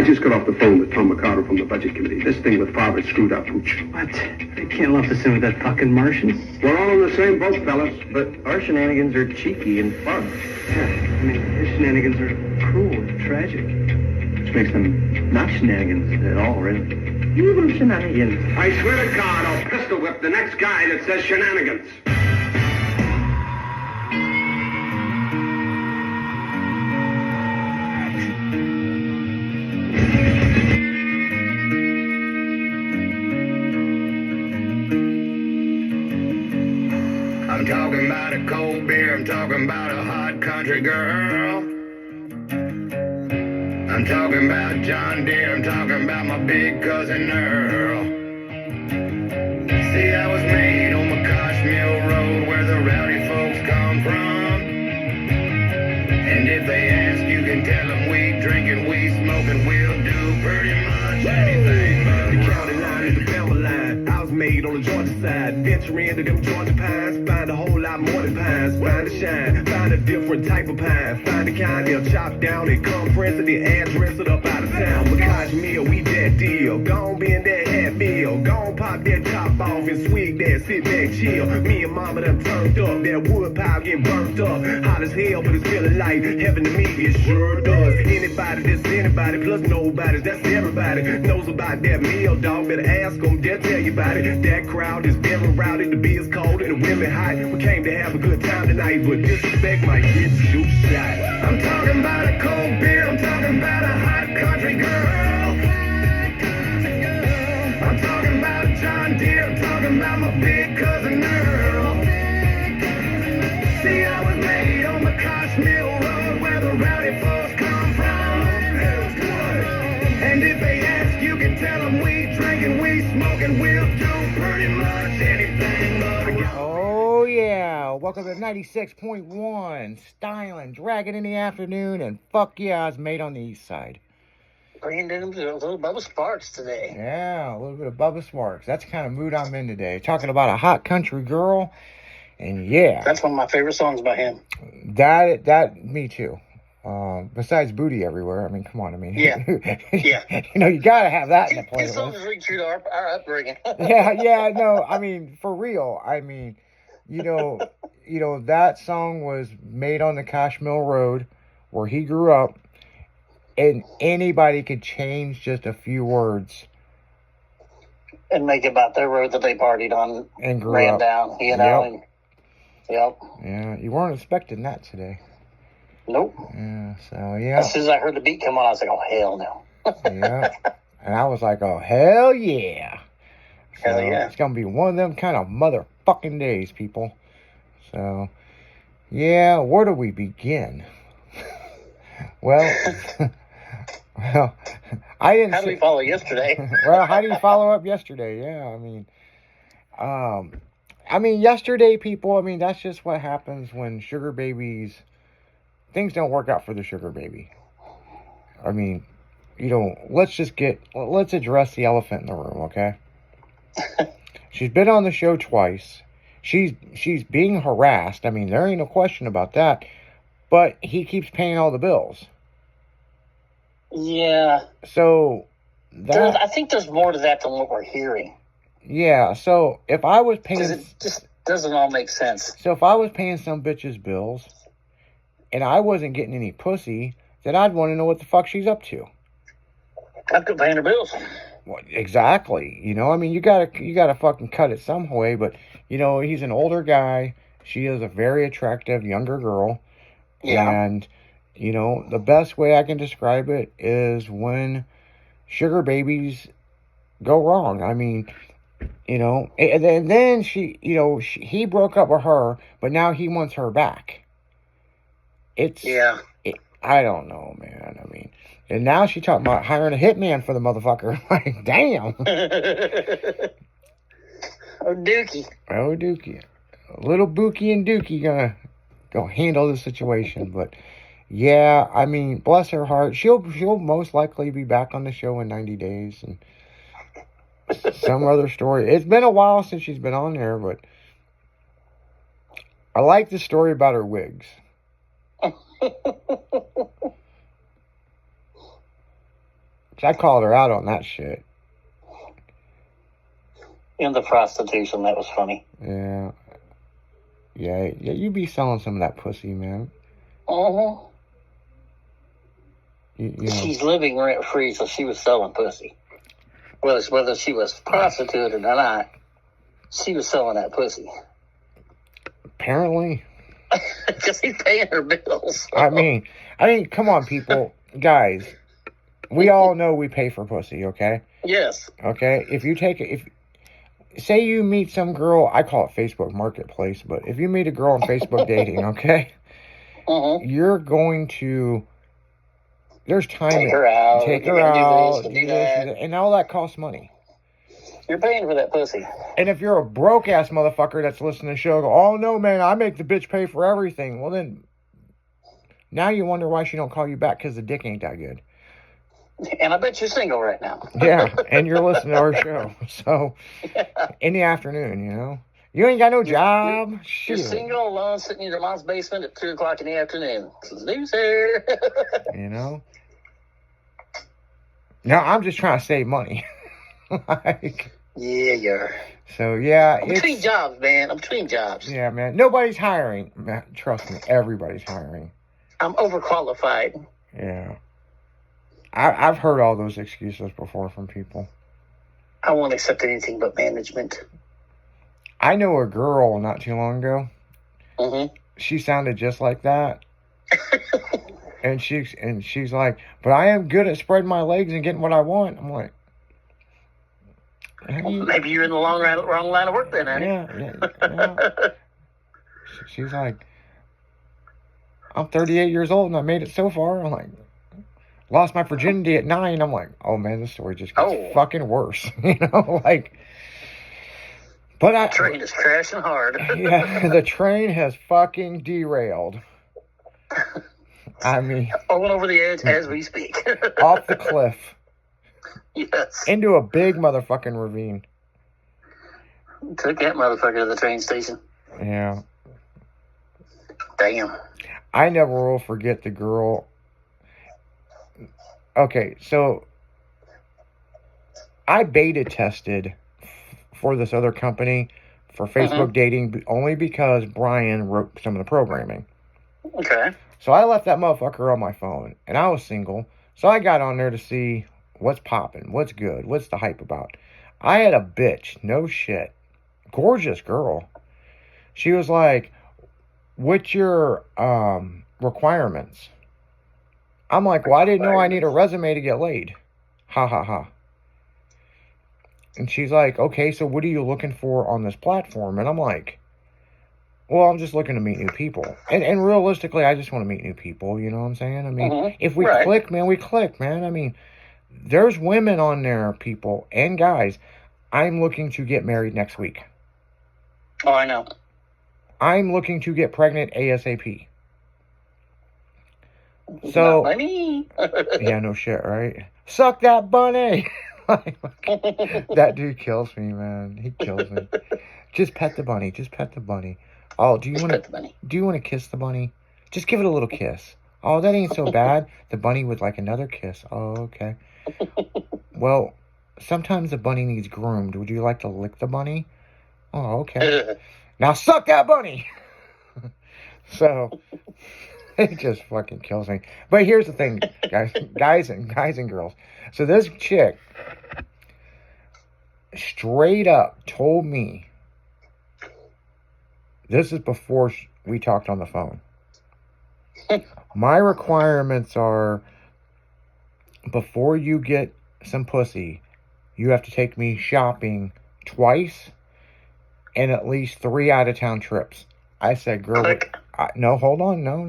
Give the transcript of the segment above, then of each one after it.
I just got off the phone with Tom McCarter from the Budget Committee. This thing with Farber's screwed up, Hooch. What? They can't lump us in with that fucking Martian. We're all in the same boat, fellas. But our shenanigans are cheeky and fun. Yeah, I mean, his shenanigans are cruel and tragic. Which makes them not shenanigans at all, really. Evil shenanigans. I swear to God, I'll pistol whip the next guy that says shenanigans. I'm talking about a cold beer, I'm talking about a hot country girl. I'm talking about John Deere, I'm talking about my big cousin Earl. See, I was made on McCosh Mill Road where the rowdy folks come from. And if they ask, you can tell them we drinking, we smoking, we'll do pretty much anything but the county line is the Bama line. I was made on the Georgia side. Venture into them Georgia pines. Find a whole lot more than pines. Find a shine. Find a different type of pine. Find the kind they'll chop down and compress it and address it up out of town. McCosh Mill, we that deal. Gon' be in that hat bill. Gon' pop that top off and swig that, sit back, chill. Me and mama done turned up. That wood pile getting burnt up. Hot as hell, but it's feeling like heaven to me. It sure does. Anybody that's anybody plus nobody. That's everybody knows about that meal, dog. Better ask them, they'll tell you about it. That crowd is very rowdy. The beer's cold and the women hot. We came to have a good time tonight, but disrespect might get you shot. I'm talking about a cold beer, I'm talking about a hot country girl. I'm talking about John Deere, I'm talking about my big cousin Earl. See, I was made on McCosh Mill Road where the rowdy folks come from. And if they ask, you can tell them we drinking, we smoking, we'll do pretty much anything but Oh yeah, welcome to 96.1, Styling, Dragon in the afternoon, and fuck yeah, it's made on the east side. Bringing in a little Bubba Sparks today. Yeah, a little bit of Bubba Sparks. That's the kind of mood I'm in today. Talking about a hot country girl, and yeah. That's one of my favorite songs by him. Me too. Besides Booty Everywhere, I mean, come on, I mean. Yeah. You know, you gotta have that in the playlist. His songs ring true to our upbringing. No, I mean, for real, I mean, you know, that song was made on the Cash Mill Road where he grew up, and anybody could change just a few words and make it about their road that they partied on and ran down, you know. Yep. And, yep. Yeah, you weren't expecting that today. Nope. Yeah, so yeah. As soon as I heard the beat come on, I was like, oh, hell no. Yeah. And I was like, oh, hell yeah. Hell yeah. It's going to be one of them kind of motherfucking days, people. So, yeah, where do we begin? Well, I didn't. How do we follow yesterday? Well, how do you follow up yesterday? Yeah, I mean, yesterday, people, I mean, that's just what happens when sugar babies, things don't work out for the sugar baby. I mean, you know, let's address the elephant in the room, okay? She's been on the show twice. She's being harassed. I mean, there ain't no question about that. But he keeps paying all the bills. Yeah. So I think there's more to that than what we're hearing. Yeah. So if I was paying, it just doesn't all make sense. So if I was paying some bitch's bills, and I wasn't getting any pussy, then I'd want to know what the fuck she's up to. I've been paying her bills. Well, exactly. You know, I mean, you gotta fucking cut it some way. But you know, he's an older guy. She is a very attractive younger girl. Yeah. And, you know, the best way I can describe it is when sugar babies go wrong. I mean, you know, and then he broke up with her, but now he wants her back. I don't know, man. I mean, and now she's talking about hiring a hitman for the motherfucker. Like, damn. Oh, Dookie. Little Bookie and Dookie gonna handle the situation. But yeah, I mean, bless her heart. She'll most likely be back on the show in 90 days and some other story. It's been a while since she's been on there, but I like the story about her wigs. I called her out on that shit. In the prostitution, that was funny. Yeah. Yeah, you be selling some of that pussy, man. Uh-huh. You know. She's living rent free, so she was selling pussy. Whether she was prostituted or not, she was selling that pussy. Apparently. Because he's paying her bills. I mean, come on, people. Guys, we all know we pay for pussy, okay? Yes. Okay? If you take it, say you meet some girl, I call it Facebook Marketplace, but if you meet a girl on Facebook dating, okay? You're going to, there's time. Take her out. Take her do out. this, do that. And all that costs money. You're paying for that pussy. And if you're a broke-ass motherfucker that's listening to the show, go, oh, no, man, I make the bitch pay for everything. Well, then, now you wonder why she don't call you back because the dick ain't that good. And I bet you're single right now. Yeah, and you're listening to our show. So, in the afternoon, you know? You ain't got no job. You're Shit. single, alone, sitting in your mom's basement at 2 o'clock in the afternoon. Loser. You know? No, I'm just trying to save money. Like, yeah, you're. so, yeah. I'm between jobs, man. I'm between jobs. Yeah, man. Nobody's hiring. Man, trust me, everybody's hiring. I'm overqualified. Yeah. I've heard all those excuses before from people. I won't accept anything but management. I know a girl not too long ago. Mm-hmm. She sounded just like that. and she's like, but I am good at spreading my legs and getting what I want. I'm like, maybe you're in the wrong line of work then, honey. Yeah. She's like, I'm 38 years old and I made it so far. I'm like, lost my virginity at 9. I'm like, oh man, this story just gets fucking worse. You know, like, but the train is crashing hard. Yeah, the train has fucking derailed. I mean, going over the edge as we speak. Off the cliff. Yes. Into a big motherfucking ravine. Took that motherfucker to the train station. Yeah. Damn. I never will forget the girl. Okay, so I beta tested for this other company for Facebook dating only because Brian wrote some of the programming. Okay. So I left that motherfucker on my phone, and I was single, so I got on there to see what's popping, what's good, what's the hype about. I had a bitch, no shit, gorgeous girl. She was like, what's your requirements? I'm like, well, I didn't know I need a resume to get laid. Ha ha ha. And she's like, okay, so what are you looking for on this platform? And I'm like, well, I'm just looking to meet new people. And realistically, I just want to meet new people, you know what I'm saying? I mean, if we click, man, we click, man. I mean, there's women on there, people, and guys. I'm looking to get married next week. Oh, I know. I'm looking to get pregnant ASAP. So, not by me. yeah, no shit, right? Suck that bunny. That dude kills me, man. He kills me. Just pet the bunny. Just pet the bunny. Oh, do you want to kiss the bunny? Just give it a little kiss. Oh, that ain't so bad. The bunny would like another kiss. Oh, okay. Well, sometimes the bunny needs groomed. Would you like to lick the bunny? Oh, okay. Now suck that bunny. So it just fucking kills me. But here's the thing, guys and girls. So this chick straight up told me, this is before we talked on the phone. My requirements are, before you get some pussy, you have to take me shopping twice and at least 3 out-of-town trips. I said, girl, no, hold on. No.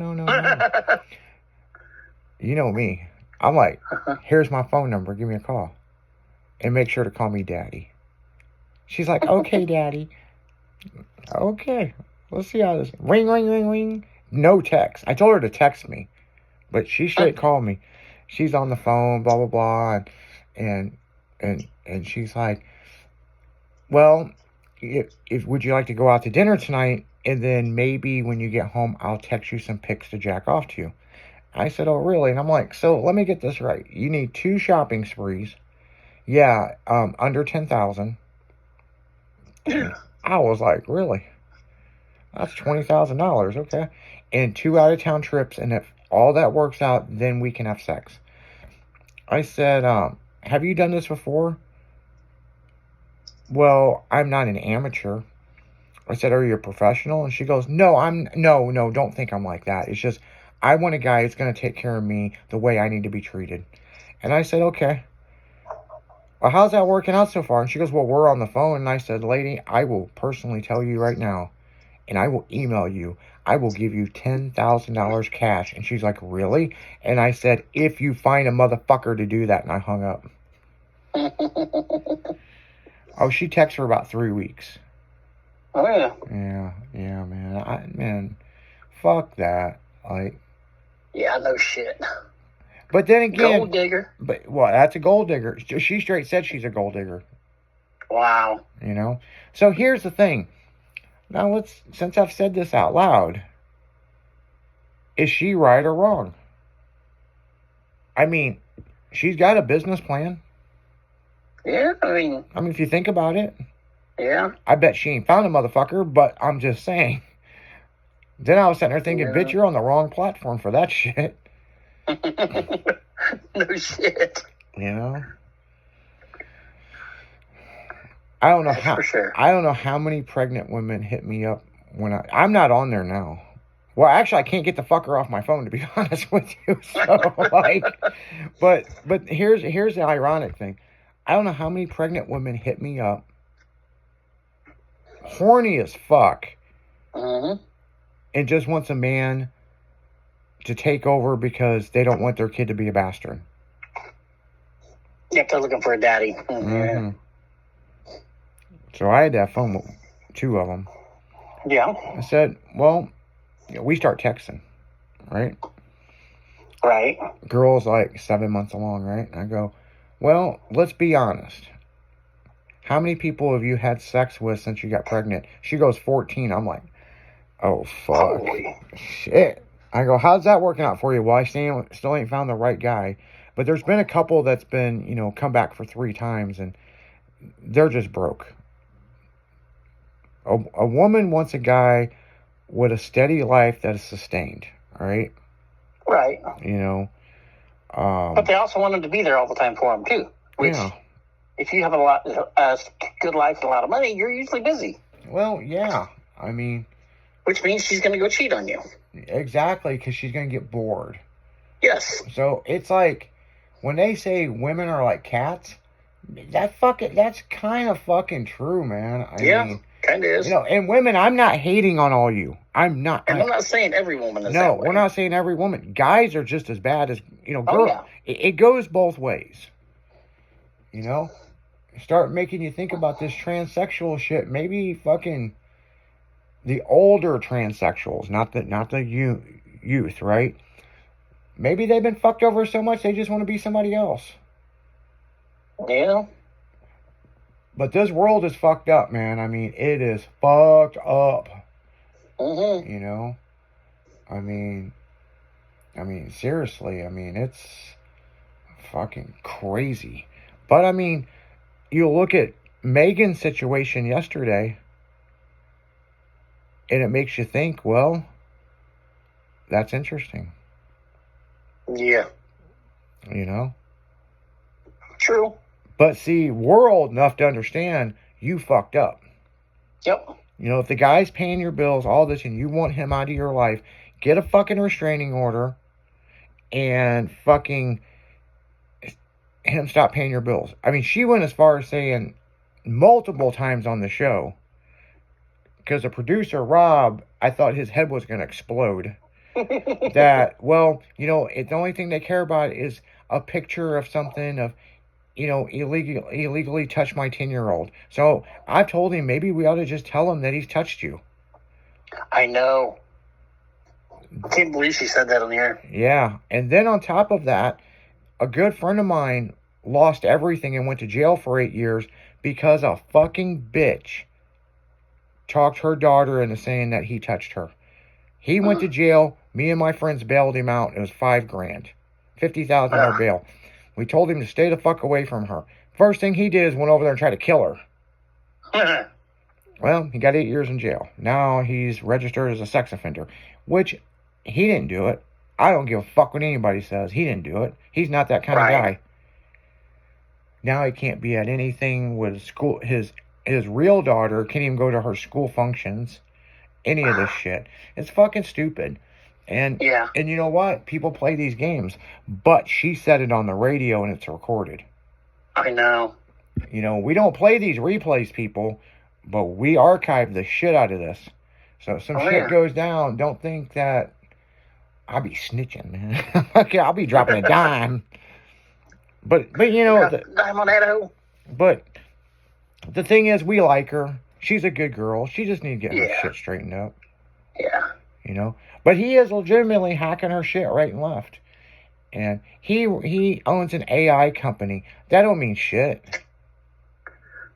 You know me. I'm like, here's my phone number. Give me a call. And make sure to call me Daddy. She's like, okay, Daddy. Okay. Let's see how this... Ring, ring, ring, ring. No text. I told her to text me. But she straight called me. She's on the phone, blah, blah, blah. And she's like, well, if would you like to go out to dinner tonight? And then maybe when you get home, I'll text you some pics to jack off to you. I said, oh, really? And I'm like, so let me get this right. You need 2 shopping sprees. Yeah, under 10,000. I was like, really? That's $20,000, okay. And 2 out-of-town trips, and if all that works out, then we can have sex. I said, have you done this before? Well, I'm not an amateur. I said, are you a professional? And she goes, no, no, don't think I'm like that. It's just, I want a guy that's going to take care of me the way I need to be treated. And I said, okay. Well, how's that working out so far? And she goes, well, we're on the phone. And I said, lady, I will personally tell you right now, and I will email you. I will give you $10,000 cash. And she's like, really? And I said, if you find a motherfucker to do that. And I hung up. Oh, she texted for about 3 weeks. Oh, yeah. Yeah, man. Fuck that. Like, Yeah, no shit. but then again, Gold digger. but well, that's a gold digger. She straight said she's a gold digger. Wow. You know. So here's the thing. Now since I've said this out loud, is she right or wrong? I mean, she's got a business plan. Yeah, I mean, if you think about it, yeah. I bet she ain't found a motherfucker, but I'm just saying. Then I was sitting there thinking, bitch, you're on the wrong platform for that shit. No shit. You know? I don't know That's how for sure. I don't know how many pregnant women hit me up when I'm not on there now. Well, actually, I can't get the fucker off my phone, to be honest with you. So, like, but here's the ironic thing. I don't know how many pregnant women hit me up, horny as fuck, Mm-hmm. and just wants a man to take over because they don't want their kid to be a bastard. Yep, they're looking for a daddy. Mm-hmm. So I had to have fun with 2 of them. Yeah. I said, well, we start texting, right? Right. Girl's like 7 months along, right? And I go, well, let's be honest. How many people have you had sex with since you got pregnant? She goes, 14. I'm like, oh, fuck. Holy. Shit. I go, how's that working out for you? Well, I still ain't found the right guy. But there's been a couple that's been, come back for 3 times, and they're just broke. A woman wants a guy with a steady life that is sustained, all right? Right. But But they also want him to be there all the time for them, too. Which, yeah. if you have a good life and a lot of money, you're usually busy. Well, yeah. I mean, Which means she's going to go cheat on you. exactly, because she's going to get bored. Yes. So it's like, when they say women are like cats, that's kind of fucking true, man. I mean, kind of is. And women, I'm not hating on all you. I'm not. And I'm not saying every woman is No, that way. we're not saying every woman. Guys are just as bad as, girls. Oh, yeah. It goes both ways. Start making you think about this transsexual shit. Maybe fucking the older transsexuals, not the youth, right? Maybe they've been fucked over so much they just want to be somebody else. Yeah. But this world is fucked up, man. I mean, it is fucked up. Mm-hmm. I mean, seriously. I mean, it's fucking crazy. But I mean, you look at Megan's situation yesterday, and it makes you think, well, that's interesting. Yeah. True. But see, we're old enough to understand you fucked up. Yep. If the guy's paying your bills, all this, and you want him out of your life, get a fucking restraining order and fucking him stop paying your bills. I mean, she went as far as saying multiple times on the show, because the producer, Rob, I thought his head was going to explode. That, well, the only thing they care about is a picture of something of, illegally touched my 10-year-old. So I've told him maybe we ought to just tell him that he's touched you. I know. I can't believe she said that on the air. Yeah. And then on top of that, a good friend of mine lost everything and went to jail for 8 years because a fucking bitch talked her daughter into saying that he touched her. He went to jail Me and my friends bailed him out. It was $5,000. $50,000 bail. We told him to stay the fuck away from her. First thing he did is went over there and tried to kill her. Well, he got 8 years in jail. Now he's registered as a sex offender, which he didn't do it. I don't give a fuck what anybody says. He didn't do it. He's not that kind of guy. Now he can't be at anything with school. His real daughter can't even go to her school functions. Any of this shit. It's fucking stupid. And and you know what? People play these games, but she said it on the radio and it's recorded. I know. You know, we don't play these replays, people, but we archive the shit out of this. So if some shit goes down, don't think that I'll be snitching, man. Okay, I'll be dropping a dime. But you know, dime on that hoe. But the thing is, we like her. She's a good girl. She just needs to get her shit straightened up. Yeah. You know? But he is legitimately hacking her shit right and left. And he owns an AI company. That don't mean shit.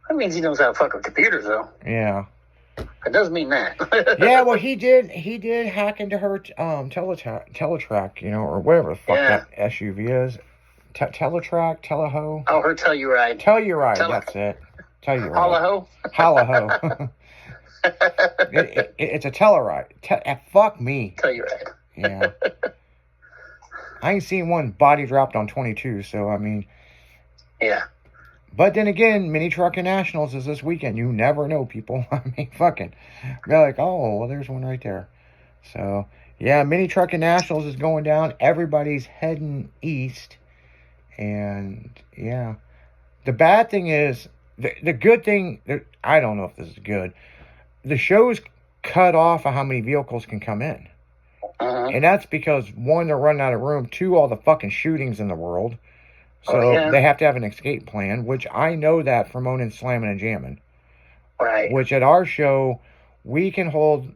That means he knows how to fuck with computers, though. Yeah. It does mean that. Yeah, well, he did hack into her Teletrack, you know, or whatever the fuck that SUV is. Teletrack, Teleho. Oh, her Telluride. Telluride, that's it. Telluride. Hollaho? Hollaho. It's a Telluride. Fuck me. Telluride. Yeah. I ain't seen one body dropped on 22, so I mean. Yeah. But then again, Mini Trucking Nationals is this weekend. You never know, people. I mean, fucking. They're like, oh, well, there's one right there. So, yeah, Mini Trucking Nationals is going down. Everybody's heading east. And, yeah. The bad thing is, the good thing, I don't know if this is good. The show's cut off of how many vehicles can come in. And that's because, one, they're running out of room. Two, all the fucking shootings in the world. So they have to have an escape plan, which I know that from owning Slamming and Jamming. Right. Which at our show, we can hold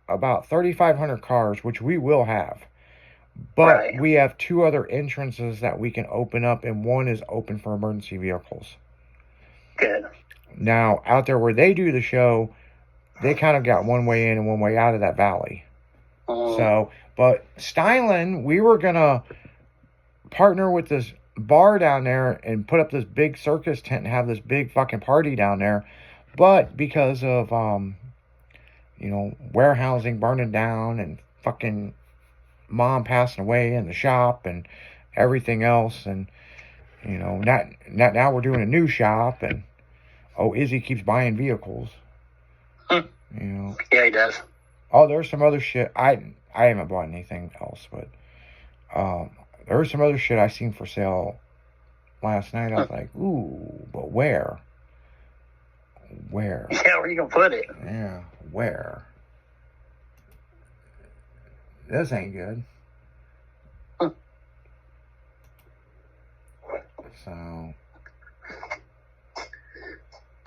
about 3,500 cars, which we will have. But we have two other entrances that we can open up, and one is open for emergency vehicles. Good. Now, out there where they do the show, they kind of got one way in and one way out of that valley. So, but Styling, we were going to partner with this bar down there and put up this big circus tent and have this big fucking party down there. But because of, you know, warehousing burning down and fucking mom passing away in the shop and everything else. And, you know, now we're doing a new shop and, Izzy keeps buying vehicles. You know. Yeah, he does. Oh, there's some other shit. I haven't bought anything else, but there was some other shit I seen for sale last night. I was like, ooh, but where? Where? Yeah, where you gonna put it? Yeah, where? This ain't good. So.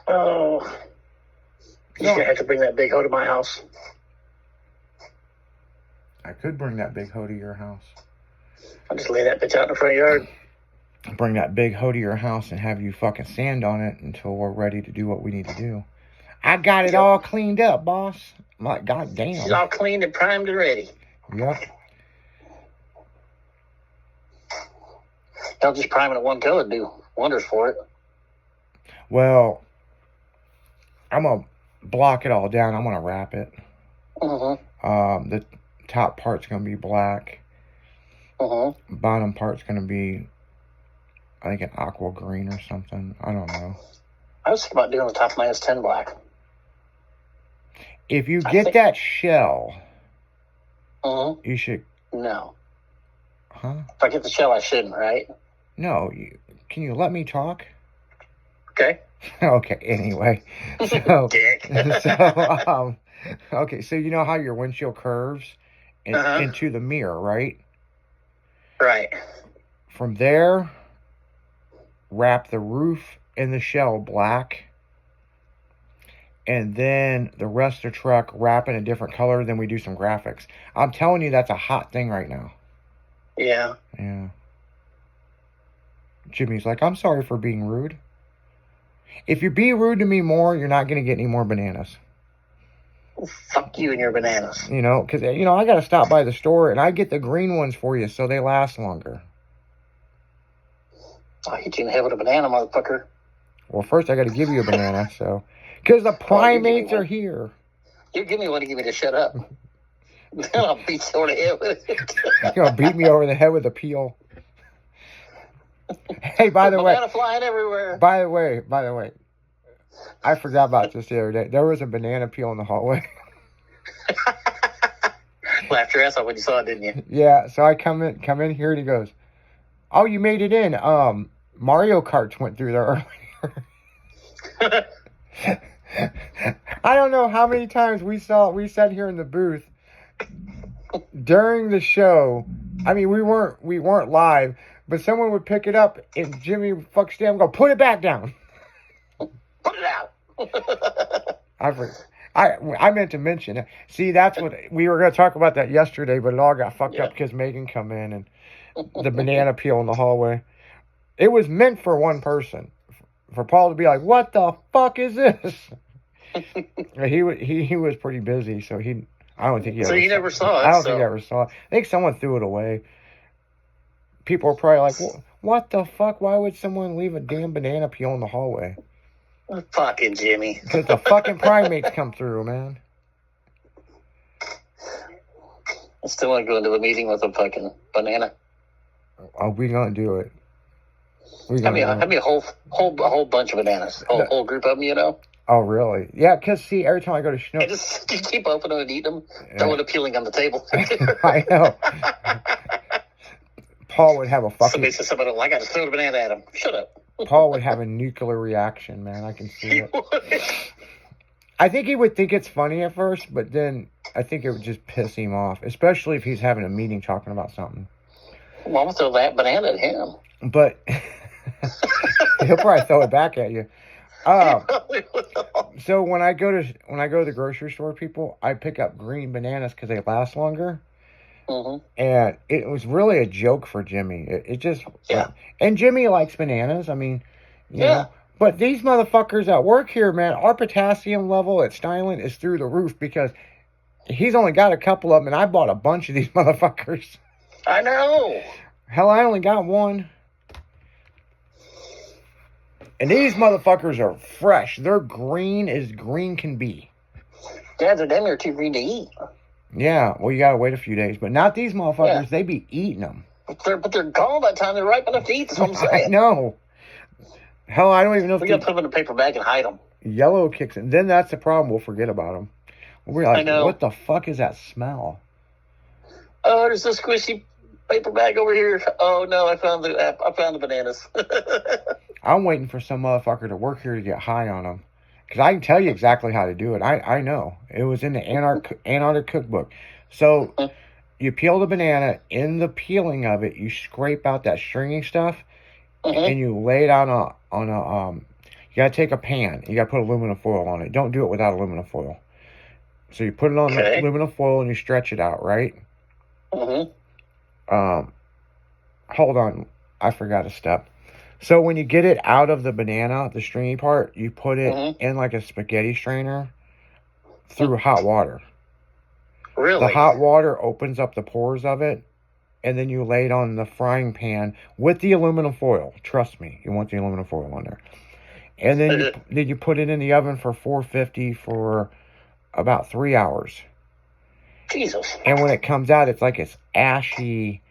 Oh. You're gonna have to bring that big hoe to my house. I could bring that big hoe to your house. I'll just lay that bitch out in the front yard. Bring that big hoe to your house and have you fucking sand on it until we're ready to do what we need to do. I got it all cleaned up, boss. I'm like, god damn. It's all cleaned and primed and ready. Yep. Don't just prime it at one color, do wonders for it. Well, I'm going to block it all down. I'm going to wrap it. The top part's going to be black. Bottom part's going to be, I think, an aqua green or something. I don't know. I was thinking about doing the top of my S10 black. If you get that shell, you should... No. Huh? If I get the shell, I shouldn't, right? No. Can you let me talk? Okay. Okay, anyway. So, Dick. okay, so you know how your windshield curves into the mirror, right? Right. From there, wrap the roof and the shell black. And then the rest of the truck wrap in a different color. Then we do some graphics. I'm telling you, that's a hot thing right now. Yeah. Yeah. Jimmy's like, I'm sorry for being rude. If you be rude to me more, you're not going to get any more bananas. Fuck you and your bananas. You know, because, you know, I got to stop by the store and I get the green ones for you so they last longer. I'll hit you in the head with a banana, motherfucker. Well, first I got to give you a banana, so. Because the primates are here. You give me one to give me to shut up. Then I'll beat you over the head with it. You're going to beat me over the head with a peel. Hey, by the way. Banana flying everywhere. By the way. I forgot about this the other day. There was a banana peel in the hallway. Laughed your ass off when you saw it, didn't you? Yeah, so I come in here and he goes, "Oh, you made it in. Mario Karts went through there earlier." I don't know how many times we sat here in the booth during the show. I mean, we weren't live, but someone would pick it up and Jimmy fucks down and go, "Put it back down." Put it out. I meant to mention it. See, that's what we were going to talk about that yesterday, but it all got fucked up because Megan come in and the banana peel in the hallway. It was meant for one person, for Paul to be like, "What the fuck is this?" he was pretty busy, so I don't think he. So you never saw it. I don't think he ever saw it. I think someone threw it away. People are probably like, "What the fuck? Why would someone leave a damn banana peel in the hallway?" Fucking Jimmy. Because the fucking primates come through, man. I still want to go into a meeting with a fucking banana. Oh, we gonna do it. Have me a whole bunch of bananas. Whole group of them, you know. Oh, really? Yeah, because, see, every time I go to Schnucks... Just keep opening and eat them. Throwing a peeling on the table. I know. Paul would have a fucking... Somebody says something, I got to throw the banana at him. Shut up. Paul would have a nuclear reaction, man. I can see it. I think he would think it's funny at first, but then I think it would just piss him off, especially if he's having a meeting talking about something. Well, I'm going to throw that banana at him. But he'll probably throw it back at you. So when I go to the grocery store, people, I pick up green bananas because they last longer. Mm-hmm. And it was really a joke for Jimmy. It just, and Jimmy likes bananas. I mean, you know, but these motherfuckers at work here, man, our potassium level at Styling is through the roof because he's only got a couple of them, and I bought a bunch of these motherfuckers. I know. Hell, I only got one. And these motherfuckers are fresh. They're green as green can be. Dad, they're damn near too green to eat. Yeah, well, you gotta wait a few days. But not these motherfuckers. They be eating them. But they're gone by the time they're ripe enough to eat. That's what I'm saying. I know. Hell, I don't even know if we gotta put them in a paper bag and hide them. Yellow kicks in. Then that's the problem. We'll forget about them. We're like, what the fuck is that smell? Oh, there's a squishy paper bag over here. Oh no, I found the bananas. I'm waiting for some motherfucker to work here to get high on them. Because I can tell you exactly how to do it. I know. It was in the Antarctic cookbook. So you peel the banana. In the peeling of it, you scrape out that stringy stuff. And you lay it on a you got to take a pan. You got to put aluminum foil on it. Don't do it without aluminum foil. So you put it on the aluminum foil and you stretch it out, right? Mm-hmm. Hold on. I forgot a step. So when you get it out of the banana, the stringy part, you put it in like a spaghetti strainer through hot water. Really? The hot water opens up the pores of it, and then you lay it on the frying pan with the aluminum foil. Trust me, you want the aluminum foil on there. And then you put it in the oven for 450 for about 3 hours. Jesus. And when it comes out, it's like it's ashy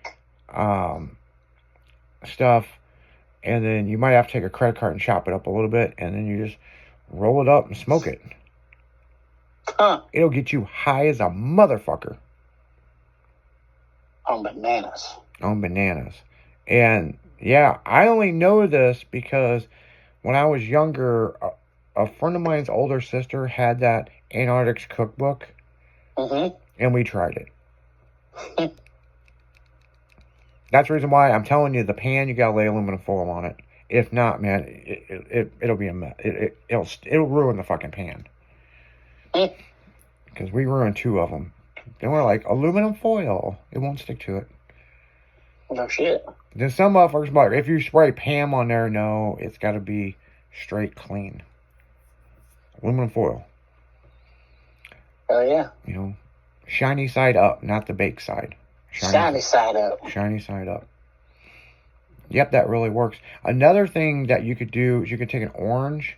stuff. And then you might have to take a credit card and chop it up a little bit. And then you just roll it up and smoke it. Huh. It'll get you high as a motherfucker. On bananas. On bananas. And, yeah, I only know this because when I was younger, a friend of mine's older sister had that Antarctic's cookbook. Mm-hmm. And we tried it. That's the reason why I'm telling you, the pan, you gotta lay aluminum foil on it. If not, man, it'll be a mess. It'll ruin the fucking pan. Because we ruined 2 of them. Then we're like, aluminum foil. It won't stick to it. No shit. Then some motherfuckers, like, if you spray Pam on there, no, it's got to be straight clean. Aluminum foil. Oh, yeah. You know, shiny side up, not the baked side. Shiny side up. Shiny side up. Yep, that really works. Another thing that you could do is you could take an orange.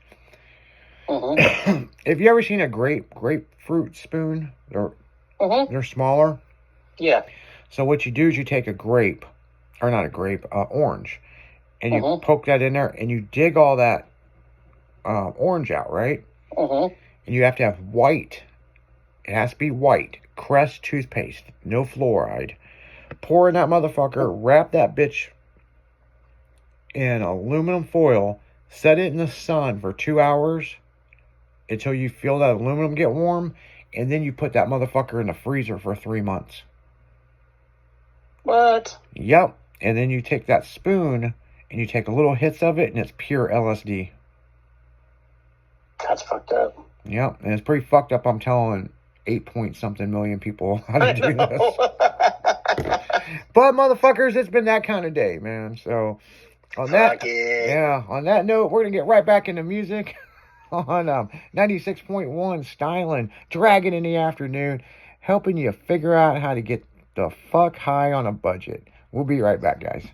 Mm-hmm. Have you ever seen a grapefruit spoon? They're smaller. Yeah. So what you do is you take a grape, or not a grape, orange, and you poke that in there, and you dig all that orange out, right? Mm-hmm. And you have to have white. It has to be white. Crest toothpaste, no fluoride. Pour in that motherfucker, wrap that bitch in aluminum foil, set it in the sun for 2 hours until you feel that aluminum get warm, and then you put that motherfucker in the freezer for 3 months. What? Yep. And then you take that spoon and you take a little hits of it, and it's pure LSD. That's fucked up. Yep. And it's pretty fucked up. I'm telling 8-point-something million people how to do this. But motherfuckers, it's been that kind of day, man. So on that, on that note, we're gonna get right back into music on 96.1 Styling, Dragon in the Afternoon, helping you figure out how to get the fuck high on a budget. We'll be right back, guys.